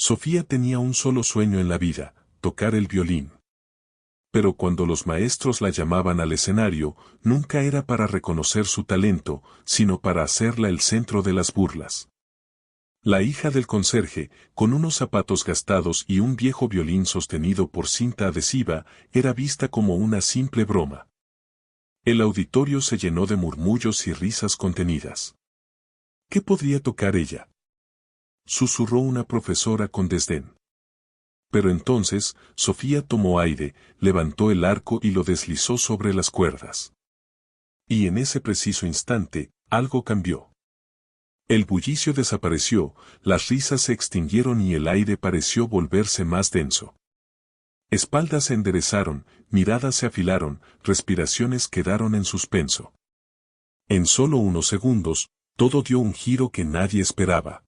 Sofía tenía un solo sueño en la vida, tocar el violín. Pero cuando los maestros la llamaban al escenario, nunca era para reconocer su talento, sino para hacerla el centro de las burlas. La hija del conserje, con unos zapatos gastados y un viejo violín sostenido por cinta adhesiva, era vista como una simple broma. El auditorio se llenó de murmullos y risas contenidas. ¿Qué podría tocar ella?, susurró una profesora con desdén. Pero entonces, Sofía tomó aire, levantó el arco y lo deslizó sobre las cuerdas. Y en ese preciso instante, algo cambió. El bullicio desapareció, las risas se extinguieron y el aire pareció volverse más denso. Espaldas se enderezaron, miradas se afilaron, respiraciones quedaron en suspenso. En solo unos segundos, todo dio un giro que nadie esperaba.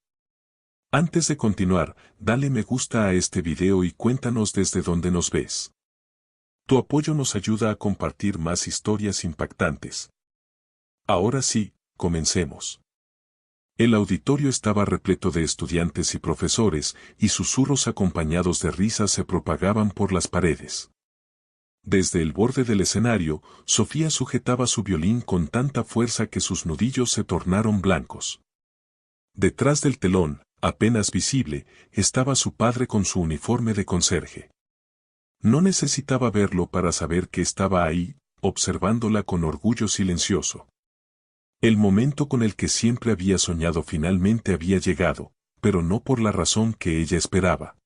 Antes de continuar, dale me gusta a este video y cuéntanos desde dónde nos ves. Tu apoyo nos ayuda a compartir más historias impactantes. Ahora sí, comencemos. El auditorio estaba repleto de estudiantes y profesores, y susurros acompañados de risas se propagaban por las paredes. Desde el borde del escenario, Sofía sujetaba su violín con tanta fuerza que sus nudillos se tornaron blancos. Detrás del telón, apenas visible, estaba su padre con su uniforme de conserje. No necesitaba verlo para saber que estaba ahí, observándola con orgullo silencioso. El momento con el que siempre había soñado finalmente había llegado, pero no por la razón que ella esperaba.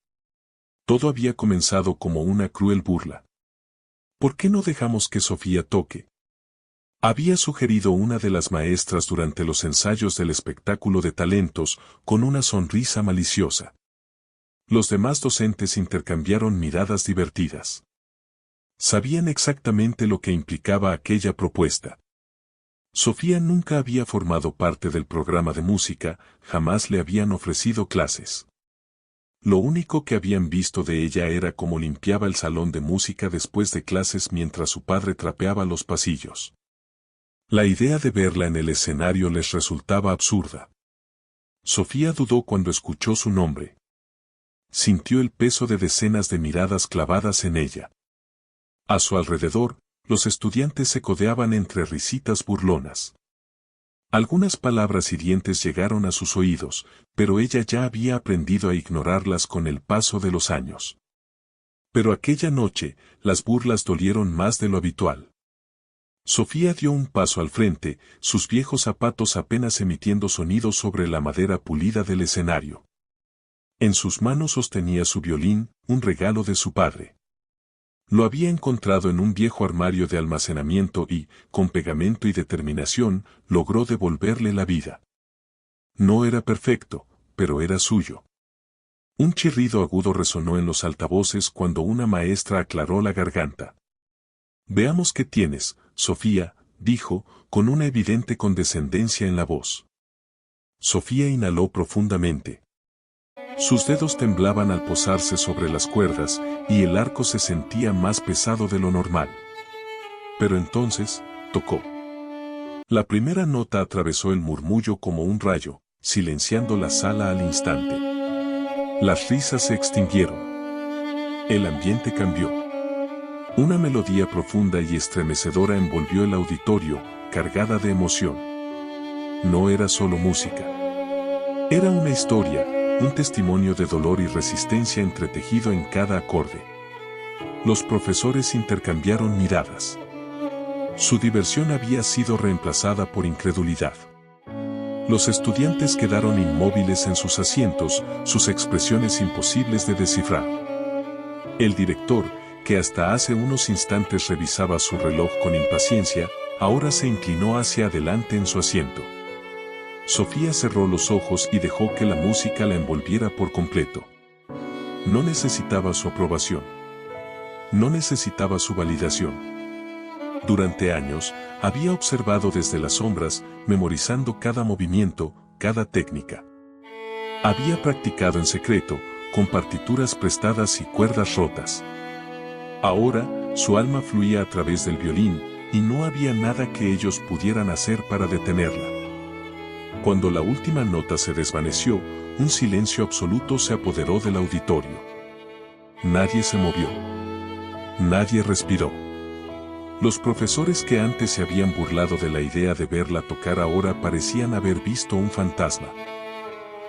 Todo había comenzado como una cruel burla. ¿Por qué no dejamos que Sofía toque?, había sugerido una de las maestras durante los ensayos del espectáculo de talentos, con una sonrisa maliciosa. Los demás docentes intercambiaron miradas divertidas. Sabían exactamente lo que implicaba aquella propuesta. Sofía nunca había formado parte del programa de música, jamás le habían ofrecido clases. Lo único que habían visto de ella era cómo limpiaba el salón de música después de clases mientras su padre trapeaba los pasillos. La idea de verla en el escenario les resultaba absurda. Sofía dudó cuando escuchó su nombre. Sintió el peso de decenas de miradas clavadas en ella. A su alrededor, los estudiantes se codeaban entre risitas burlonas. Algunas palabras hirientes llegaron a sus oídos, pero ella ya había aprendido a ignorarlas con el paso de los años. Pero aquella noche, las burlas dolieron más de lo habitual. Sofía dio un paso al frente, sus viejos zapatos apenas emitiendo sonidos sobre la madera pulida del escenario. En sus manos sostenía su violín, un regalo de su padre. Lo había encontrado en un viejo armario de almacenamiento y, con pegamento y determinación, logró devolverle la vida. No era perfecto, pero era suyo. Un chirrido agudo resonó en los altavoces cuando una maestra aclaró la garganta. «Veamos qué tienes, Sofía», dijo, con una evidente condescendencia en la voz. Sofía inhaló profundamente. Sus dedos temblaban al posarse sobre las cuerdas, y el arco se sentía más pesado de lo normal. Pero entonces, tocó. La primera nota atravesó el murmullo como un rayo, silenciando la sala al instante. Las risas se extinguieron. El ambiente cambió. Una melodía profunda y estremecedora envolvió el auditorio, cargada de emoción. No era solo música. Era una historia, un testimonio de dolor y resistencia entretejido en cada acorde. Los profesores intercambiaron miradas. Su diversión había sido reemplazada por incredulidad. Los estudiantes quedaron inmóviles en sus asientos, sus expresiones imposibles de descifrar. El director, que hasta hace unos instantes revisaba su reloj con impaciencia, ahora se inclinó hacia adelante en su asiento. Sofía cerró los ojos y dejó que la música la envolviera por completo. No necesitaba su aprobación. No necesitaba su validación. Durante años, había observado desde las sombras, memorizando cada movimiento, cada técnica. Había practicado en secreto, con partituras prestadas y cuerdas rotas. Ahora, su alma fluía a través del violín, y no había nada que ellos pudieran hacer para detenerla. Cuando la última nota se desvaneció, un silencio absoluto se apoderó del auditorio. Nadie se movió. Nadie respiró. Los profesores que antes se habían burlado de la idea de verla tocar ahora parecían haber visto un fantasma.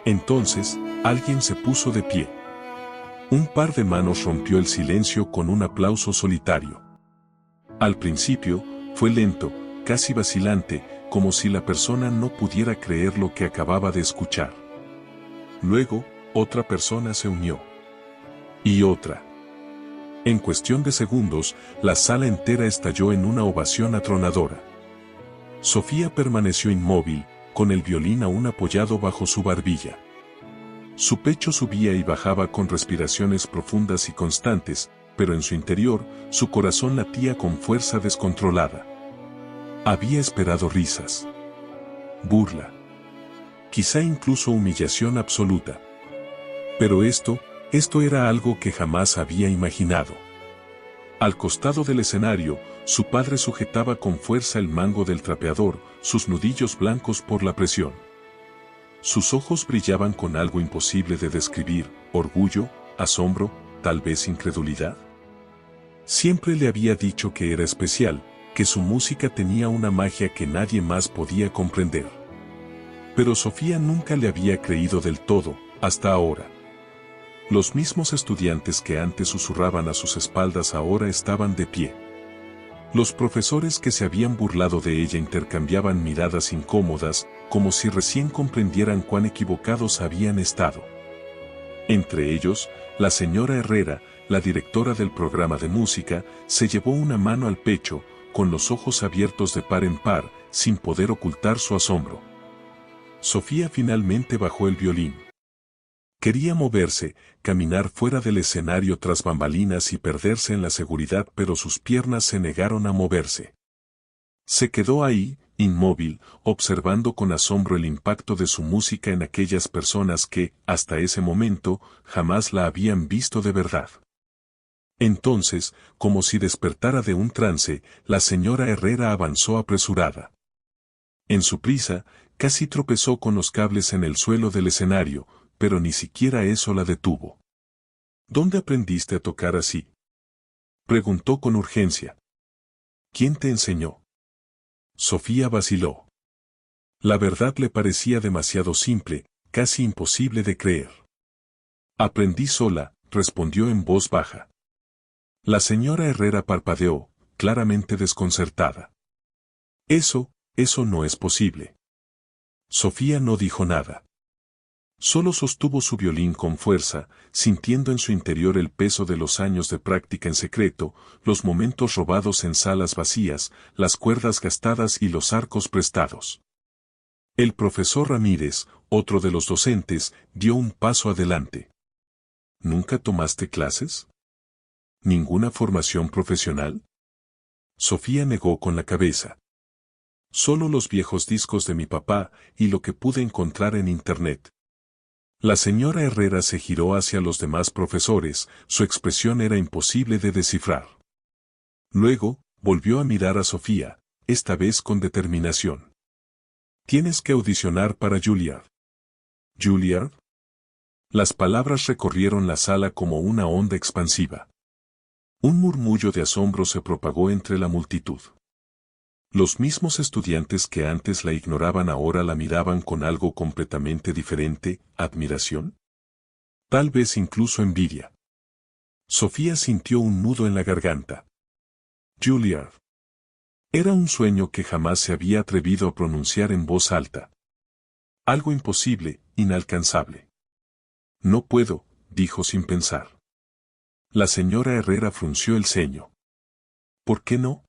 Entonces, alguien se puso de pie. Un par de manos rompió el silencio con un aplauso solitario. Al principio, fue lento, casi vacilante, como si la persona no pudiera creer lo que acababa de escuchar. Luego, otra persona se unió. Y otra. En cuestión de segundos, la sala entera estalló en una ovación atronadora. Sofía permaneció inmóvil, con el violín aún apoyado bajo su barbilla. Su pecho subía y bajaba con respiraciones profundas y constantes, pero en su interior, su corazón latía con fuerza descontrolada. Había esperado risas, burla, quizá incluso humillación absoluta. Pero esto era algo que jamás había imaginado. Al costado del escenario, su padre sujetaba con fuerza el mango del trapeador, sus nudillos blancos por la presión. Sus ojos brillaban con algo imposible de describir, orgullo, asombro, tal vez incredulidad. Siempre le había dicho que era especial, que su música tenía una magia que nadie más podía comprender. Pero Sofía nunca le había creído del todo, hasta ahora. Los mismos estudiantes que antes susurraban a sus espaldas ahora estaban de pie. Los profesores que se habían burlado de ella intercambiaban miradas incómodas, como si recién comprendieran cuán equivocados habían estado. Entre ellos, la señora Herrera, la directora del programa de música, se llevó una mano al pecho, con los ojos abiertos de par en par, sin poder ocultar su asombro. Sofía finalmente bajó el violín. Quería moverse, caminar fuera del escenario tras bambalinas y perderse en la seguridad, pero sus piernas se negaron a moverse. Se quedó ahí, inmóvil, observando con asombro el impacto de su música en aquellas personas que, hasta ese momento, jamás la habían visto de verdad. Entonces, como si despertara de un trance, la señora Herrera avanzó apresurada. En su prisa, casi tropezó con los cables en el suelo del escenario, pero ni siquiera eso la detuvo. ¿Dónde aprendiste a tocar así?, preguntó con urgencia. ¿Quién te enseñó? Sofía vaciló. La verdad le parecía demasiado simple, casi imposible de creer. Aprendí sola, respondió en voz baja. La señora Herrera parpadeó, claramente desconcertada. Eso no es posible. Sofía no dijo nada. Solo sostuvo su violín con fuerza, sintiendo en su interior el peso de los años de práctica en secreto, los momentos robados en salas vacías, las cuerdas gastadas y los arcos prestados. El profesor Ramírez, otro de los docentes, dio un paso adelante. ¿Nunca tomaste clases? ¿Ninguna formación profesional? Sofía negó con la cabeza. Solo los viejos discos de mi papá y lo que pude encontrar en internet. La señora Herrera se giró hacia los demás profesores, su expresión era imposible de descifrar. Luego, volvió a mirar a Sofía, esta vez con determinación. Tienes que audicionar para Juilliard. ¿Juilliard? Las palabras recorrieron la sala como una onda expansiva. Un murmullo de asombro se propagó entre la multitud. Los mismos estudiantes que antes la ignoraban ahora la miraban con algo completamente diferente, admiración. Tal vez incluso envidia. Sofía sintió un nudo en la garganta. Juilliard. Era un sueño que jamás se había atrevido a pronunciar en voz alta. Algo imposible, inalcanzable. No puedo, dijo sin pensar. La señora Herrera frunció el ceño. ¿Por qué no?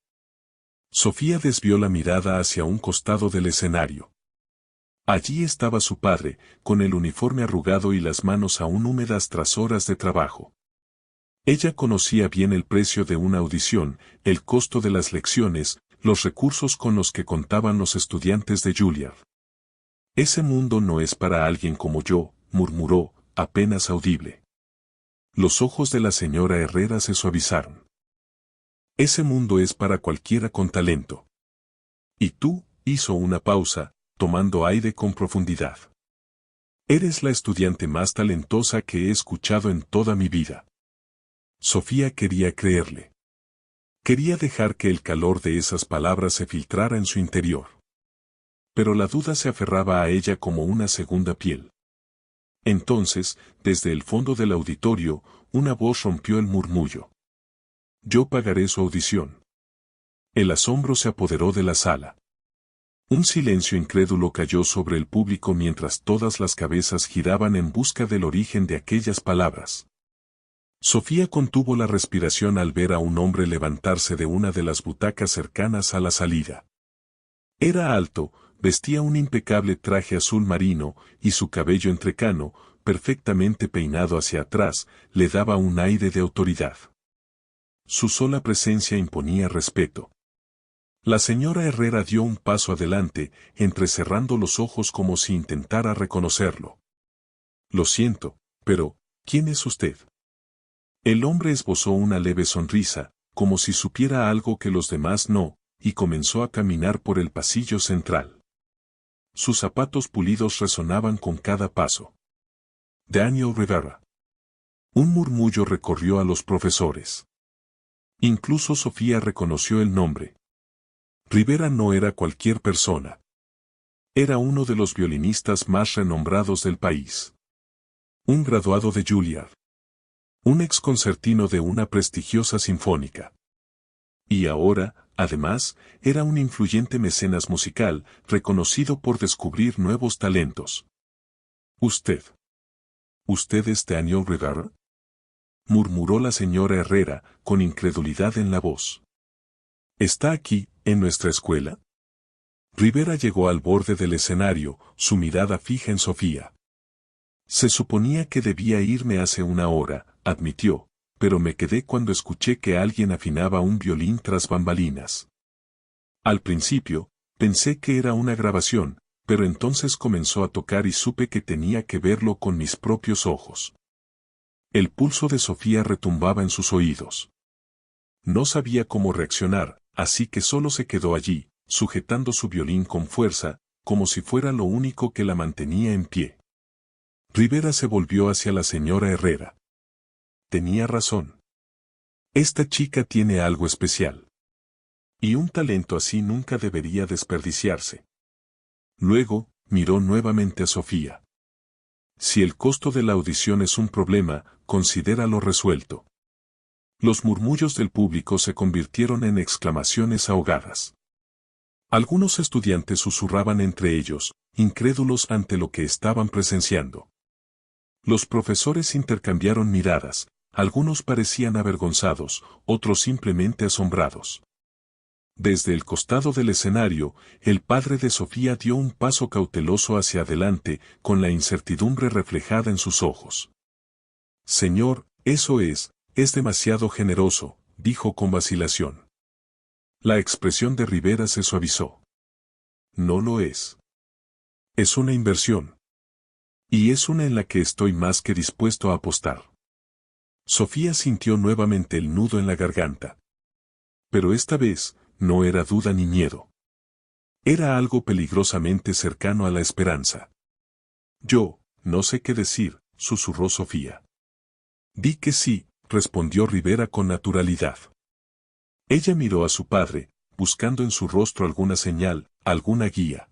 Sofía desvió la mirada hacia un costado del escenario. Allí estaba su padre, con el uniforme arrugado y las manos aún húmedas tras horas de trabajo. Ella conocía bien el precio de una audición, el costo de las lecciones, los recursos con los que contaban los estudiantes de Juilliard. Ese mundo no es para alguien como yo, murmuró, apenas audible. Los ojos de la señora Herrera se suavizaron. Ese mundo es para cualquiera con talento. Y tú, hizo una pausa, tomando aire con profundidad. Eres la estudiante más talentosa que he escuchado en toda mi vida. Sofía quería creerle. Quería dejar que el calor de esas palabras se filtrara en su interior. Pero la duda se aferraba a ella como una segunda piel. Entonces, desde el fondo del auditorio, una voz rompió el murmullo. Yo pagaré su audición. El asombro se apoderó de la sala. Un silencio incrédulo cayó sobre el público mientras todas las cabezas giraban en busca del origen de aquellas palabras. Sofía contuvo la respiración al ver a un hombre levantarse de una de las butacas cercanas a la salida. Era alto, vestía un impecable traje azul marino, y su cabello entrecano, perfectamente peinado hacia atrás, le daba un aire de autoridad. Su sola presencia imponía respeto. La señora Herrera dio un paso adelante, entrecerrando los ojos como si intentara reconocerlo. Lo siento, pero, ¿quién es usted? El hombre esbozó una leve sonrisa, como si supiera algo que los demás no, y comenzó a caminar por el pasillo central. Sus zapatos pulidos resonaban con cada paso. Daniel Rivera. Un murmullo recorrió a los profesores. Incluso Sofía reconoció el nombre. Rivera no era cualquier persona. Era uno de los violinistas más renombrados del país. Un graduado de Juilliard. Un exconcertino de una prestigiosa sinfónica. Y ahora, además, era un influyente mecenas musical, reconocido por descubrir nuevos talentos. ¿Usted es Daniel Rivera? Murmuró la señora Herrera, con incredulidad en la voz. ¿Está aquí, en nuestra escuela? Rivera llegó al borde del escenario, su mirada fija en Sofía. Se suponía que debía irme hace una hora, admitió, pero me quedé cuando escuché que alguien afinaba un violín tras bambalinas. Al principio, pensé que era una grabación, pero entonces comenzó a tocar y supe que tenía que verlo con mis propios ojos. El pulso de Sofía retumbaba en sus oídos. No sabía cómo reaccionar, así que solo se quedó allí, sujetando su violín con fuerza, como si fuera lo único que la mantenía en pie. Rivera se volvió hacia la señora Herrera. Tenía razón. Esta chica tiene algo especial. Y un talento así nunca debería desperdiciarse. Luego, miró nuevamente a Sofía. Si el costo de la audición es un problema, considéralo resuelto. Los murmullos del público se convirtieron en exclamaciones ahogadas. Algunos estudiantes susurraban entre ellos, incrédulos ante lo que estaban presenciando. Los profesores intercambiaron miradas, algunos parecían avergonzados, otros simplemente asombrados. Desde el costado del escenario, el padre de Sofía dio un paso cauteloso hacia adelante, con la incertidumbre reflejada en sus ojos. Señor, eso es demasiado generoso, dijo con vacilación. La expresión de Rivera se suavizó. No lo es. Es una inversión. Y es una en la que estoy más que dispuesto a apostar. Sofía sintió nuevamente el nudo en la garganta. Pero esta vez, no era duda ni miedo. Era algo peligrosamente cercano a la esperanza. Yo, no sé qué decir, susurró Sofía. Di que sí, respondió Rivera con naturalidad. Ella miró a su padre, buscando en su rostro alguna señal, alguna guía.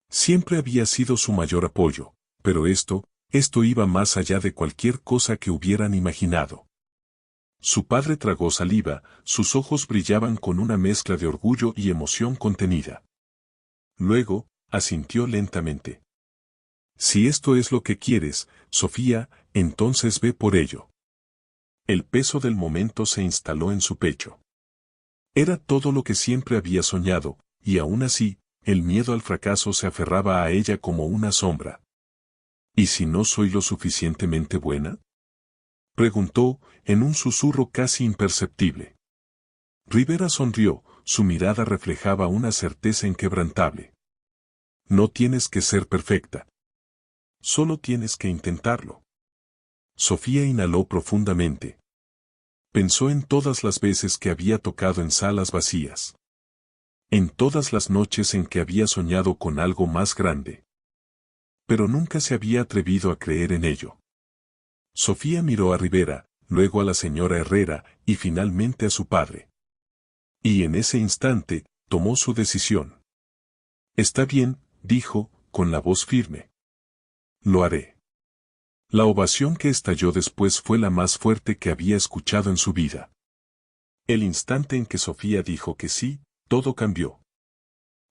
Siempre había sido su mayor apoyo, pero esto iba más allá de cualquier cosa que hubieran imaginado. Su padre tragó saliva, sus ojos brillaban con una mezcla de orgullo y emoción contenida. Luego, asintió lentamente. Si esto es lo que quieres, Sofía, entonces ve por ello. El peso del momento se instaló en su pecho. Era todo lo que siempre había soñado, y aún así, el miedo al fracaso se aferraba a ella como una sombra. ¿Y si no soy lo suficientemente buena? Preguntó, en un susurro casi imperceptible. Rivera sonrió, su mirada reflejaba una certeza inquebrantable. No tienes que ser perfecta. Solo tienes que intentarlo. Sofía inhaló profundamente. Pensó en todas las veces que había tocado en salas vacías. En todas las noches en que había soñado con algo más grande. pero nunca se había atrevido a creer en ello. Sofía miró a Rivera, luego a la señora Herrera, y finalmente a su padre. Y en ese instante, tomó su decisión. Está bien, dijo, con la voz firme. Lo haré. La ovación que estalló después fue la más fuerte que había escuchado en su vida. El instante en que Sofía dijo que sí, todo cambió.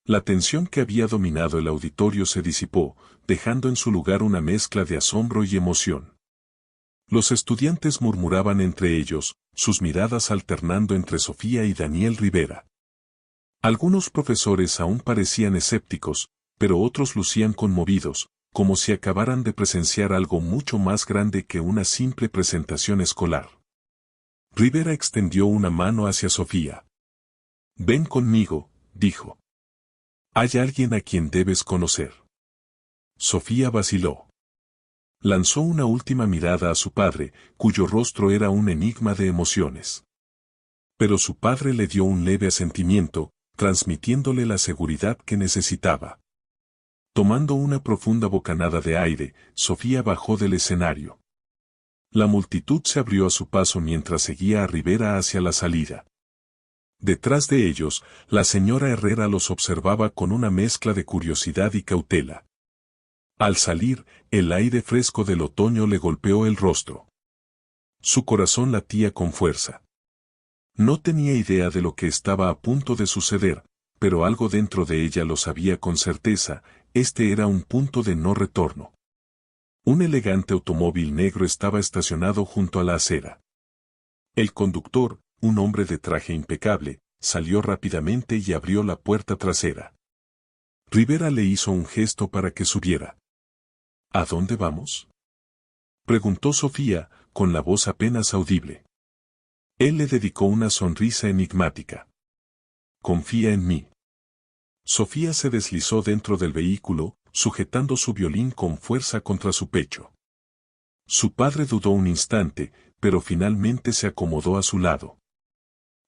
La tensión que había dominado el auditorio se disipó, dejando en su lugar una mezcla de asombro y emoción. Los estudiantes murmuraban entre ellos, sus miradas alternando entre Sofía y Daniel Rivera. Algunos profesores aún parecían escépticos, pero otros lucían conmovidos, como si acabaran de presenciar algo mucho más grande que una simple presentación escolar. Rivera extendió una mano hacia Sofía. Ven conmigo, dijo. Hay alguien a quien debes conocer. Sofía vaciló. Lanzó una última mirada a su padre, cuyo rostro era un enigma de emociones. Pero su padre le dio un leve asentimiento, transmitiéndole la seguridad que necesitaba. Tomando una profunda bocanada de aire, Sofía bajó del escenario. La multitud se abrió a su paso mientras seguía a Rivera hacia la salida. Detrás de ellos, la señora Herrera los observaba con una mezcla de curiosidad y cautela. Al salir, el aire fresco del otoño le golpeó el rostro. Su corazón latía con fuerza. No tenía idea de lo que estaba a punto de suceder, pero algo dentro de ella lo sabía con certeza, este era un punto de no retorno. Un elegante automóvil negro estaba estacionado junto a la acera. El conductor, un hombre de traje impecable, salió rápidamente y abrió la puerta trasera. Rivera le hizo un gesto para que subiera. ¿A dónde vamos?, preguntó Sofía, con la voz apenas audible. Él le dedicó una sonrisa enigmática. Confía en mí. Sofía se deslizó dentro del vehículo, sujetando su violín con fuerza contra su pecho. Su padre dudó un instante, pero finalmente se acomodó a su lado.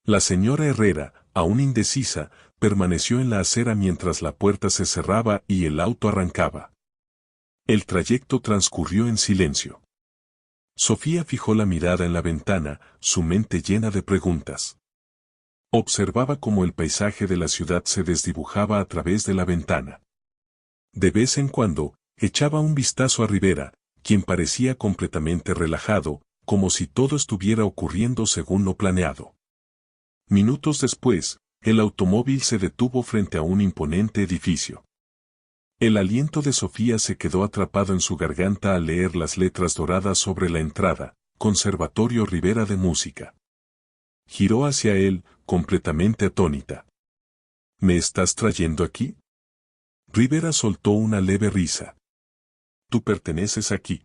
La señora Herrera, aún indecisa, permaneció en la acera mientras la puerta se cerraba y el auto arrancaba. El trayecto transcurrió en silencio. Sofía fijó la mirada en la ventana, su mente llena de preguntas. Observaba cómo el paisaje de la ciudad se desdibujaba a través de la ventana. De vez en cuando, echaba un vistazo a Rivera, quien parecía completamente relajado, como si todo estuviera ocurriendo según lo planeado. Minutos después, el automóvil se detuvo frente a un imponente edificio. El aliento de Sofía se quedó atrapado en su garganta al leer las letras doradas sobre la entrada, Conservatorio Rivera de Música. Giró hacia él, completamente atónita. ¿Me estás trayendo aquí? Rivera soltó una leve risa. Tú perteneces aquí.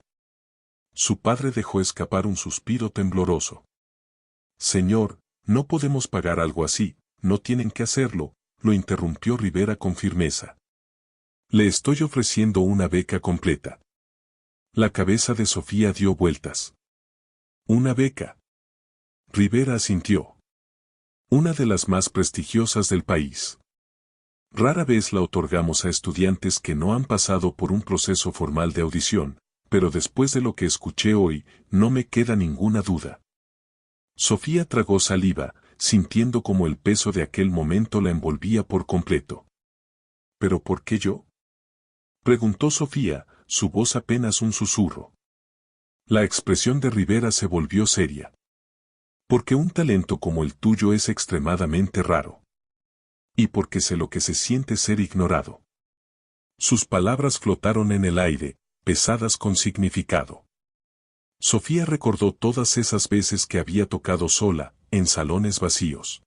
Su padre dejó escapar un suspiro tembloroso. Señor, no podemos pagar algo así, no tienen que hacerlo, lo interrumpió Rivera con firmeza. Le estoy ofreciendo una beca completa. La cabeza de Sofía dio vueltas. ¿Una beca? Rivera asintió. Una de las más prestigiosas del país. Rara vez la otorgamos a estudiantes que no han pasado por un proceso formal de audición, pero después de lo que escuché hoy, no me queda ninguna duda. Sofía tragó saliva, sintiendo como el peso de aquel momento la envolvía por completo. ¿Pero por qué yo?, preguntó Sofía, su voz apenas un susurro. La expresión de Rivera se volvió seria. Porque un talento como el tuyo es extremadamente raro. Y porque sé lo que se siente ser ignorado. Sus palabras flotaron en el aire, pesadas con significado. Sofía recordó todas esas veces que había tocado sola, en salones vacíos.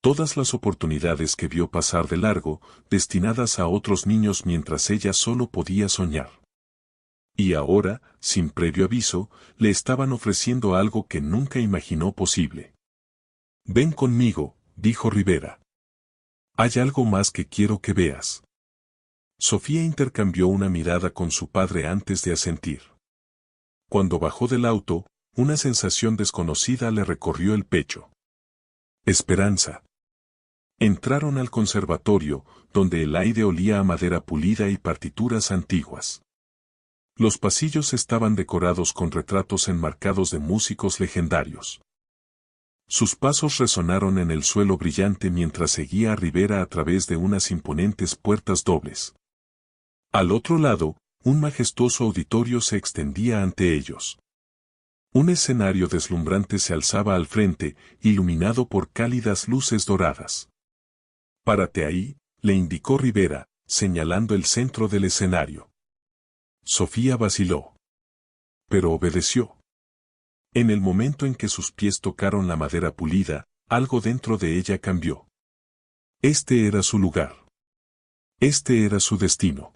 Todas las oportunidades que vio pasar de largo, destinadas a otros niños mientras ella solo podía soñar. Y ahora, sin previo aviso, le estaban ofreciendo algo que nunca imaginó posible. Ven conmigo, dijo Rivera. Hay algo más que quiero que veas. Sofía intercambió una mirada con su padre antes de asentir. Cuando bajó del auto, una sensación desconocida le recorrió el pecho. Esperanza. Entraron al conservatorio, donde el aire olía a madera pulida y partituras antiguas. Los pasillos estaban decorados con retratos enmarcados de músicos legendarios. Sus pasos resonaron en el suelo brillante mientras seguía a Rivera a través de unas imponentes puertas dobles. Al otro lado, un majestuoso auditorio se extendía ante ellos. Un escenario deslumbrante se alzaba al frente, iluminado por cálidas luces doradas. «Párate ahí», le indicó Rivera, señalando el centro del escenario. Sofía vaciló. Pero obedeció. En el momento en que sus pies tocaron la madera pulida, algo dentro de ella cambió. Este era su lugar. Este era su destino.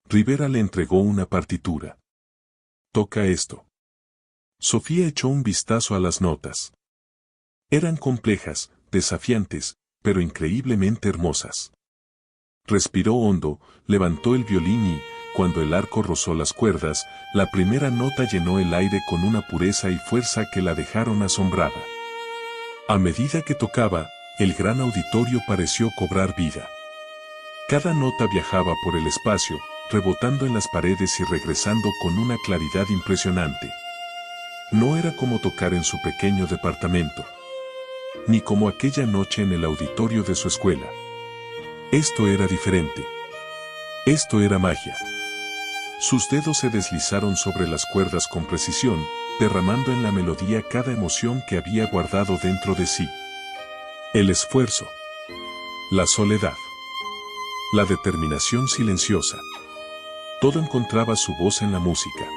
Rivera le entregó una partitura. «Toca esto». Sofía echó un vistazo a las notas. Eran complejas, desafiantes, pero increíblemente hermosas. Respiró hondo, levantó el violín y, cuando el arco rozó las cuerdas, la primera nota llenó el aire con una pureza y fuerza que la dejaron asombrada. A medida que tocaba, el gran auditorio pareció cobrar vida. Cada nota viajaba por el espacio, rebotando en las paredes y regresando con una claridad impresionante. No era como tocar en su pequeño departamento, ni como aquella noche en el auditorio de su escuela. Esto era diferente. Esto era magia. Sus dedos se deslizaron sobre las cuerdas con precisión, derramando en la melodía cada emoción que había guardado dentro de sí. El esfuerzo, la soledad, la determinación silenciosa. Todo encontraba su voz en la música.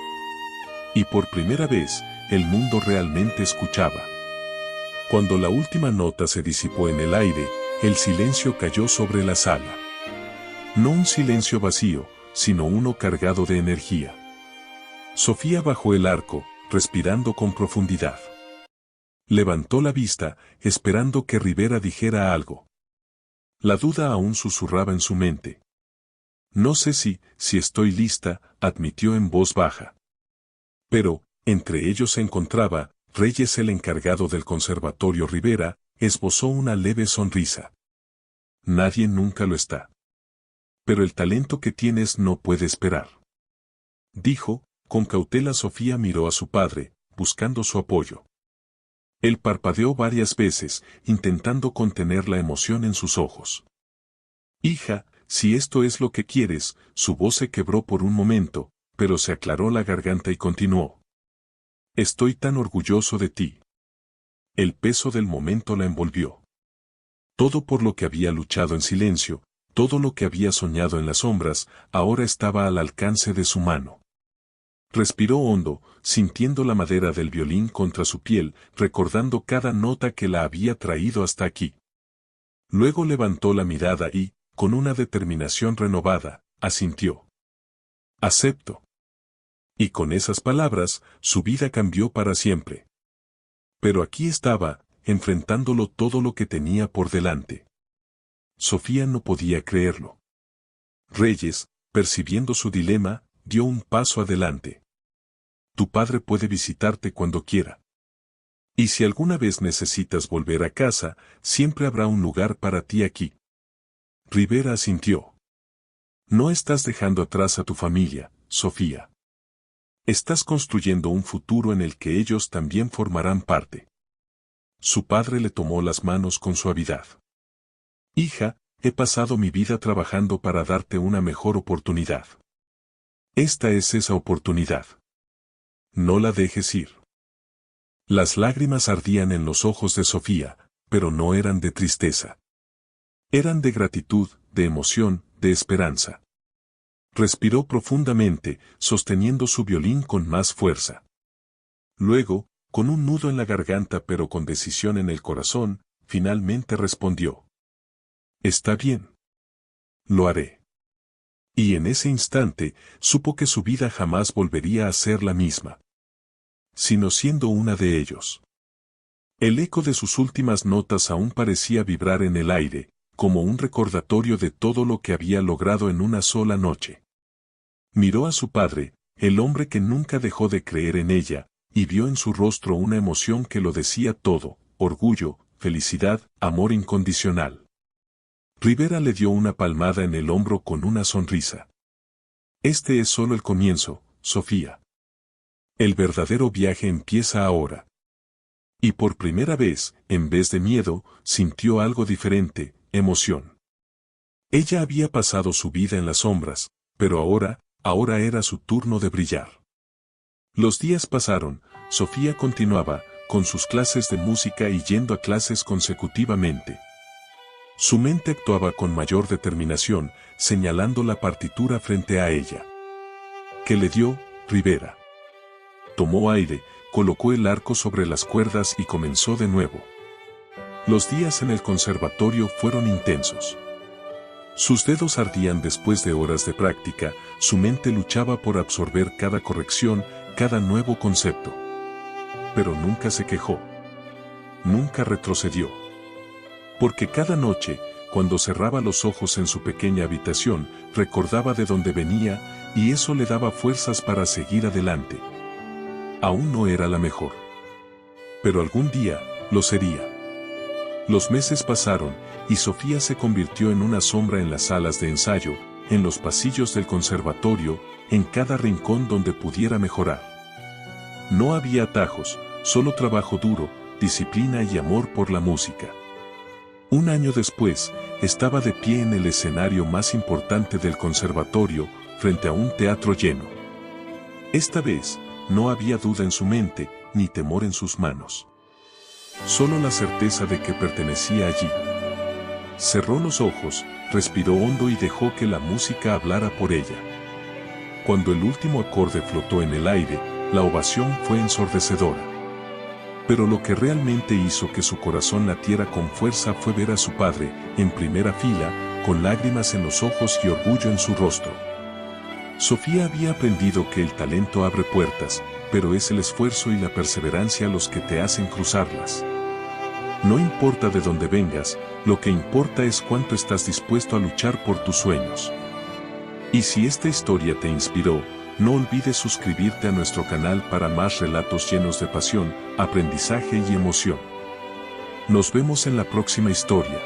Y por primera vez, el mundo realmente escuchaba. Cuando la última nota se disipó en el aire, el silencio cayó sobre la sala. No un silencio vacío, sino uno cargado de energía. Sofía bajó el arco, respirando con profundidad. Levantó la vista, esperando que Rivera dijera algo. La duda aún susurraba en su mente. «No sé si estoy lista», admitió en voz baja. Pero, entre ellos se encontraba, Reyes, el encargado del conservatorio. Rivera esbozó una leve sonrisa. «Nadie nunca lo está. Pero el talento que tienes no puede esperar», dijo, con cautela. Sofía miró a su padre, buscando su apoyo. Él parpadeó varias veces, intentando contener la emoción en sus ojos. «Hija, si esto es lo que quieres», su voz se quebró por un momento, pero se aclaró la garganta y continuó. «Estoy tan orgulloso de ti». El peso del momento la envolvió. Todo por lo que había luchado en silencio, todo lo que había soñado en las sombras, ahora estaba al alcance de su mano. Respiró hondo, sintiendo la madera del violín contra su piel, recordando cada nota que la había traído hasta aquí. Luego levantó la mirada y, con una determinación renovada, asintió. «Acepto». Y con esas palabras, su vida cambió para siempre. Pero aquí estaba, enfrentándolo todo lo que tenía por delante. Sofía no podía creerlo. Reyes, percibiendo su dilema, dio un paso adelante. «Tu padre puede visitarte cuando quiera. Y si alguna vez necesitas volver a casa, siempre habrá un lugar para ti aquí». Rivera asintió. «No estás dejando atrás a tu familia, Sofía. Estás construyendo un futuro en el que ellos también formarán parte». Su padre le tomó las manos con suavidad. «Hija, he pasado mi vida trabajando para darte una mejor oportunidad. Esta es esa oportunidad. No la dejes ir». Las lágrimas ardían en los ojos de Sofía, pero no eran de tristeza. Eran de gratitud, de emoción, de esperanza. Respiró profundamente, sosteniendo su violín con más fuerza. Luego, con un nudo en la garganta pero con decisión en el corazón, finalmente respondió. «Está bien. Lo haré». Y en ese instante, supo que su vida jamás volvería a ser la misma, sino siendo una de ellos. El eco de sus últimas notas aún parecía vibrar en el aire, como un recordatorio de todo lo que había logrado en una sola noche. Miró a su padre, el hombre que nunca dejó de creer en ella, y vio en su rostro una emoción que lo decía todo: orgullo, felicidad, amor incondicional. Rivera le dio una palmada en el hombro con una sonrisa. Este es solo el comienzo, Sofía. El verdadero viaje empieza ahora. Y por primera vez, en vez de miedo, sintió algo diferente, emoción. Ella había pasado su vida en las sombras, pero ahora era su turno de brillar. Los días pasaron, Sofía continuaba, con sus clases de música y yendo a clases consecutivamente. Su mente actuaba con mayor determinación, señalando la partitura frente a ella. ¿Qué le dio, Rivera? Tomó aire, colocó el arco sobre las cuerdas y comenzó de nuevo. Los días en el conservatorio fueron intensos. Sus dedos ardían después de horas de práctica, su mente luchaba por absorber cada corrección, cada nuevo concepto. Pero nunca se quejó. Nunca retrocedió. Porque cada noche, cuando cerraba los ojos en su pequeña habitación, recordaba de dónde venía, y eso le daba fuerzas para seguir adelante. Aún no era la mejor. Pero algún día, lo sería. Los meses pasaron, y Sofía se convirtió en una sombra en las salas de ensayo, en los pasillos del conservatorio, en cada rincón donde pudiera mejorar. No había atajos, solo trabajo duro, disciplina y amor por la música. Un año después, estaba de pie en el escenario más importante del conservatorio, frente a un teatro lleno. Esta vez, no había duda en su mente, ni temor en sus manos. Solo la certeza de que pertenecía allí. Cerró los ojos, respiró hondo y dejó que la música hablara por ella. Cuando el último acorde flotó en el aire, la ovación fue ensordecedora. Pero lo que realmente hizo que su corazón latiera con fuerza fue ver a su padre, en primera fila, con lágrimas en los ojos y orgullo en su rostro. Sofía había aprendido que el talento abre puertas, pero es el esfuerzo y la perseverancia los que te hacen cruzarlas. No importa de dónde vengas, lo que importa es cuánto estás dispuesto a luchar por tus sueños. Y si esta historia te inspiró, no olvides suscribirte a nuestro canal para más relatos llenos de pasión, aprendizaje y emoción. Nos vemos en la próxima historia.